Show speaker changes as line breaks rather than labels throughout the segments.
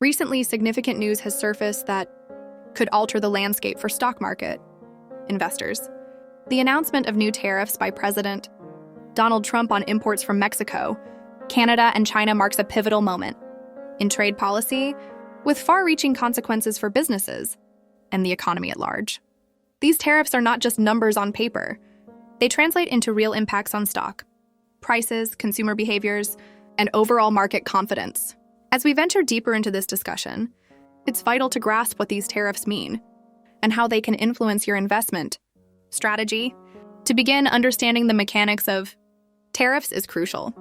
Recently, significant news has surfaced that could alter the landscape for stock market investors. The announcement of new tariffs by President Donald Trump on imports from Mexico, Canada, and China marks a pivotal moment in trade policy, with far-reaching consequences for businesses and the economy at large. These tariffs are not just numbers on paper. They translate into real impacts on stock prices, consumer behaviors, and overall market confidence. As we venture deeper into this discussion, it's vital to grasp what these tariffs mean and how they can influence your investment strategy. To begin, understanding the mechanics of tariffs is crucial.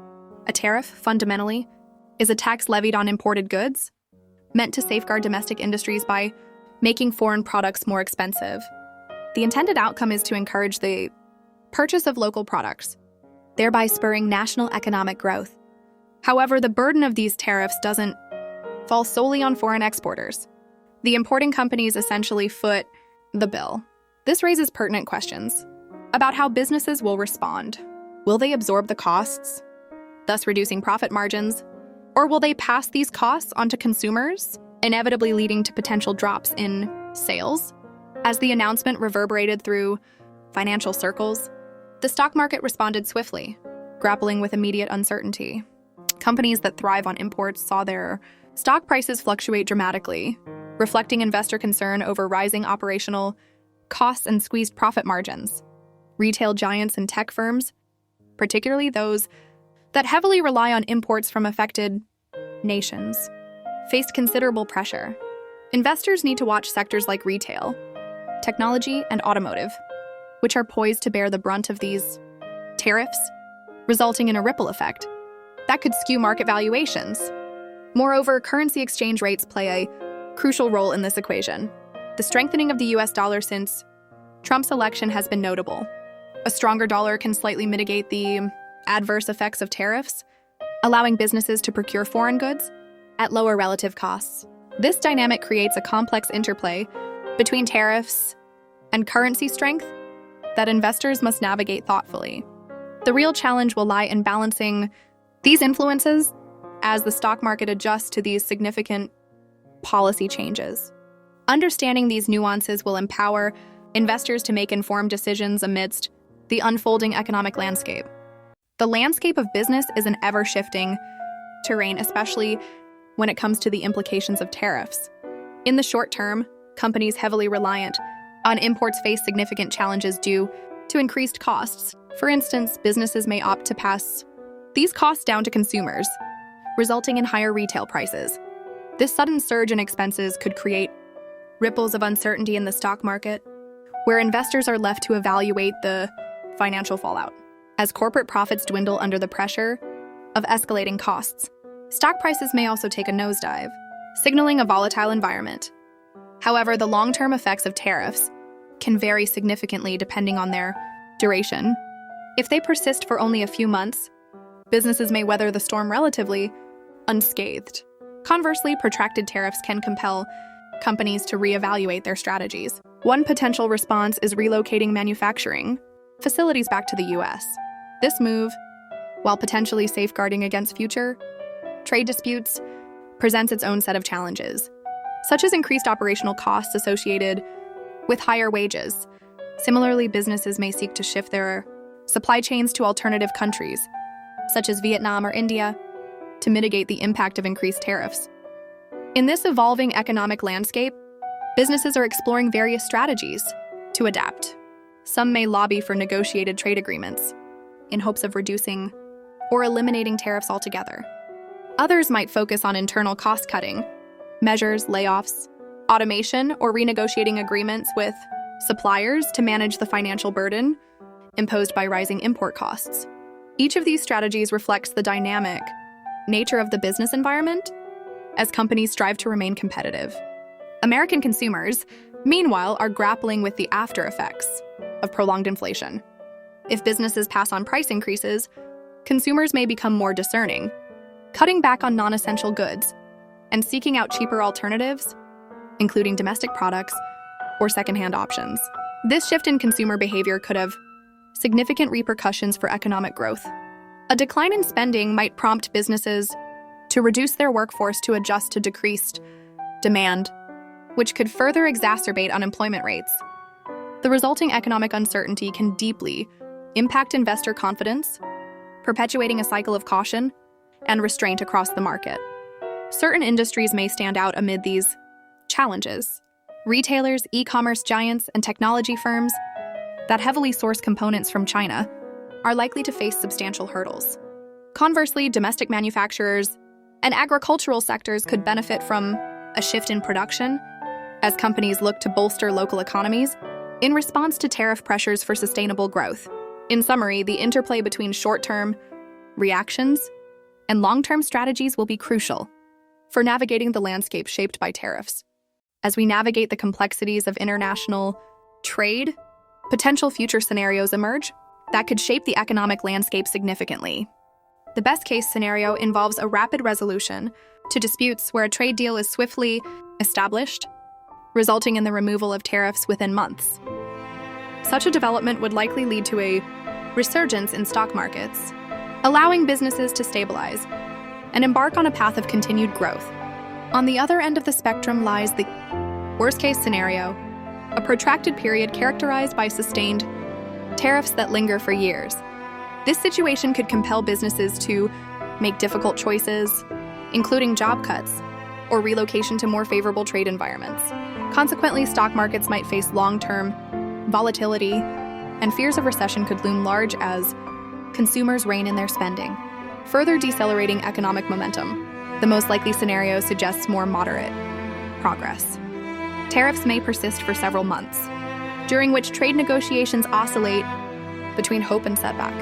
A tariff, fundamentally, is a tax levied on imported goods, meant to safeguard domestic industries by making foreign products more expensive. The intended outcome is to encourage the purchase of local products, thereby spurring national economic growth. However, the burden of these tariffs doesn't fall solely on foreign exporters. The importing companies essentially foot the bill. This raises pertinent questions about how businesses will respond. Will they absorb the costs, thus reducing profit margins? Or will they pass these costs onto consumers, inevitably leading to potential drops in sales? As the announcement reverberated through financial circles, the stock market responded swiftly, grappling with immediate uncertainty. Companies that thrive on imports saw their stock prices fluctuate dramatically, reflecting investor concern over rising operational costs and squeezed profit margins. Retail giants and tech firms, particularly those that heavily rely on imports from affected nations, faced considerable pressure. Investors need to watch sectors like retail, technology, and automotive, which are poised to bear the brunt of these tariffs, resulting in a ripple effect that could skew market valuations. Moreover, currency exchange rates play a crucial role in this equation. The strengthening of the US dollar since Trump's election has been notable. A stronger dollar can slightly mitigate the adverse effects of tariffs, allowing businesses to procure foreign goods at lower relative costs. This dynamic creates a complex interplay between tariffs and currency strength that investors must navigate thoughtfully. The real challenge will lie in balancing these influences as the stock market adjusts to these significant policy changes. Understanding these nuances will empower investors to make informed decisions amidst the unfolding economic landscape. The landscape of business is an ever-shifting terrain, especially when it comes to the implications of tariffs. In the short term, companies heavily reliant on imports face significant challenges due to increased costs. For instance, businesses may opt to pass these costs down to consumers, resulting in higher retail prices. This sudden surge in expenses could create ripples of uncertainty in the stock market, where investors are left to evaluate the financial fallout. As corporate profits dwindle under the pressure of escalating costs, stock prices may also take a nosedive, signaling a volatile environment. However, the long-term effects of tariffs can vary significantly depending on their duration. If they persist for only a few months, businesses may weather the storm relatively unscathed. Conversely, protracted tariffs can compel companies to reevaluate their strategies. One potential response is relocating manufacturing facilities back to the US. This move, while potentially safeguarding against future trade disputes, presents its own set of challenges, such as increased operational costs associated with higher wages. Similarly, businesses may seek to shift their supply chains to alternative countries, such as Vietnam or India, to mitigate the impact of increased tariffs. In this evolving economic landscape, businesses are exploring various strategies to adapt. Some may lobby for negotiated trade agreements in hopes of reducing or eliminating tariffs altogether. Others might focus on internal cost-cutting measures, layoffs, automation, or renegotiating agreements with suppliers to manage the financial burden imposed by rising import costs. Each of these strategies reflects the dynamic nature of the business environment as companies strive to remain competitive. American consumers, meanwhile, are grappling with the after effects of prolonged inflation. If businesses pass on price increases, consumers may become more discerning, cutting back on non-essential goods and seeking out cheaper alternatives, including domestic products or secondhand options. This shift in consumer behavior could have significant repercussions for economic growth. A decline in spending might prompt businesses to reduce their workforce to adjust to decreased demand, which could further exacerbate unemployment rates. The resulting economic uncertainty can deeply impact investor confidence, perpetuating a cycle of caution and restraint across the market. Certain industries may stand out amid these challenges. Retailers, e-commerce giants, and technology firms that heavily source components from China are likely to face substantial hurdles. Conversely, domestic manufacturers and agricultural sectors could benefit from a shift in production as companies look to bolster local economies in response to tariff pressures for sustainable growth. In summary, the interplay between short-term reactions and long-term strategies will be crucial for navigating the landscape shaped by tariffs. As we navigate the complexities of international trade, potential future scenarios emerge that could shape the economic landscape significantly. The best-case scenario involves a rapid resolution to disputes where a trade deal is swiftly established, resulting in the removal of tariffs within months. Such a development would likely lead to a resurgence in stock markets, allowing businesses to stabilize and embark on a path of continued growth. On the other end of the spectrum lies the worst-case scenario, a protracted period characterized by sustained tariffs that linger for years. This situation could compel businesses to make difficult choices, including job cuts or relocation to more favorable trade environments. Consequently, stock markets might face long-term volatility, and fears of recession could loom large as consumers rein in their spending, further decelerating economic momentum. The most likely scenario suggests more moderate progress. Tariffs may persist for several months, during which trade negotiations oscillate between hope and setback.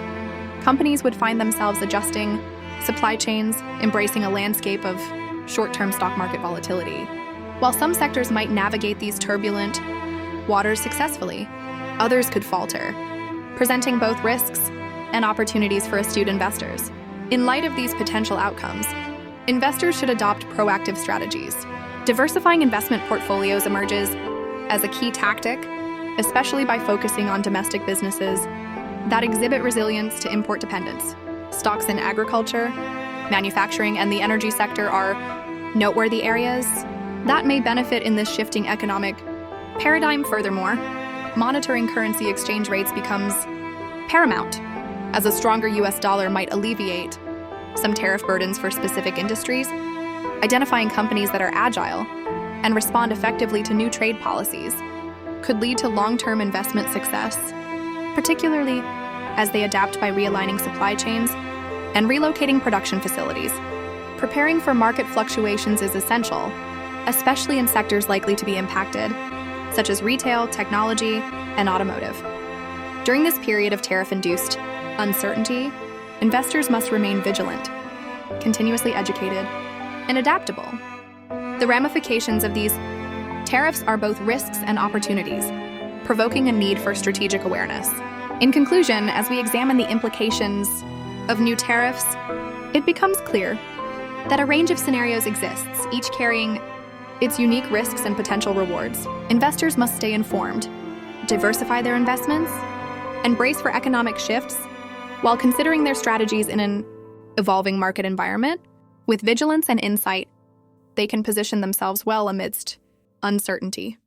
Companies would find themselves adjusting supply chains, embracing a landscape of short-term stock market volatility. While some sectors might navigate these turbulent waters successfully, others could falter, presenting both risks and opportunities for astute investors. In light of these potential outcomes, investors should adopt proactive strategies. Diversifying investment portfolios emerges as a key tactic, especially by focusing on domestic businesses that exhibit resilience to import dependence. Stocks in agriculture, manufacturing, and the energy sector are noteworthy areas that may benefit in this shifting economic paradigm. Furthermore, monitoring currency exchange rates becomes paramount, as a stronger US dollar might alleviate some tariff burdens for specific industries. Identifying companies that are agile and respond effectively to new trade policies could lead to long-term investment success, particularly as they adapt by realigning supply chains and relocating production facilities. Preparing for market fluctuations is essential, especially in sectors likely to be impacted, such as retail, technology, and automotive. During this period of tariff-induced uncertainty, investors must remain vigilant, continuously educated, and adaptable. The ramifications of these tariffs are both risks and opportunities, provoking a need for strategic awareness. In conclusion, as we examine the implications of new tariffs, it becomes clear that a range of scenarios exists, each carrying its unique risks and potential rewards. Investors must stay informed, diversify their investments, and brace for economic shifts while considering their strategies in an evolving market environment. With vigilance and insight, they can position themselves well amidst uncertainty.